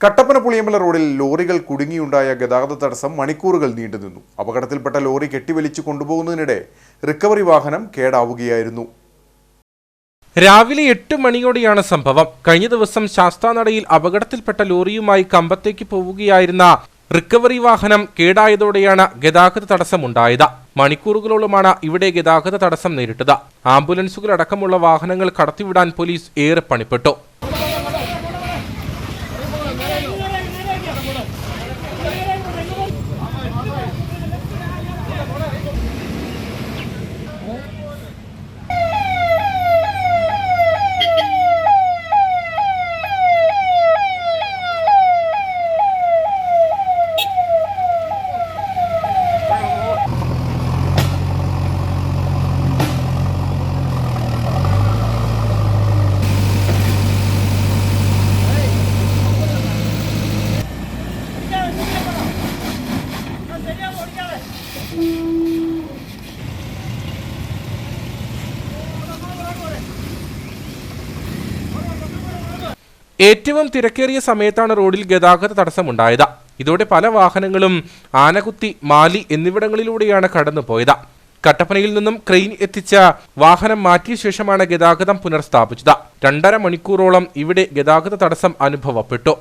കട്ടപ്പന പുളിയമല റോഡിൽ ലോറികൾ കുടുങ്ങിയുണ്ടായ ഗതാഗത തടസ്സം മണിക്കൂറുകൾ നീണ്ടുനിന്നു. അപകടത്തിൽപ്പെട്ട ലോറി കെട്ടിവലിച്ചു കൊണ്ടുപോകുന്നതിനിടെ റിക്കവറി വാഹനം കേടാവുകയായിരുന്നു. രാവിലെ 8 മണിയോടെയാണ് സംഭവം. കഴിഞ്ഞ ദിവസം ശാസ്താനടയിൽ അപകടത്തിൽപ്പെട്ട ലോറിയുമായി കമ്പത്തേക്ക് പോവുകയായിരുന്ന റിക്കവറി വാഹനം കേടായതോടെയാണ് ഗതാഗത തടസ്സമുണ്ടായത്. മണിക്കൂറുകളോളമാണ് ഇവിടെ ഗതാഗത തടസ്സം നേരിട്ടത്. ആംബുലൻസുകൾ അടക്കമുള്ള വാഹനങ്ങൾ കടത്തിവിടാൻ പോലീസ് ഏറെ പണിപ്പെട്ടു. ഏറ്റവും തിരക്കേറിയ സമയത്താണ് റോഡിൽ ഗതാഗത തടസ്സമുണ്ടായത്. ഇതോടെ പല വാഹനങ്ങളും ആനകുത്തി, മാലി എന്നിവിടങ്ങളിലൂടെയാണ് കടന്നുപോയത്. കട്ടപ്പനയിൽ നിന്നും ക്രെയിൻ എത്തിച്ച വാഹനം മാറ്റിയ ശേഷമാണ് ഗതാഗതം പുനഃസ്ഥാപിച്ചത്. 2.5 മണിക്കൂറോളം ഇവിടെ ഗതാഗത തടസ്സം അനുഭവപ്പെട്ടു.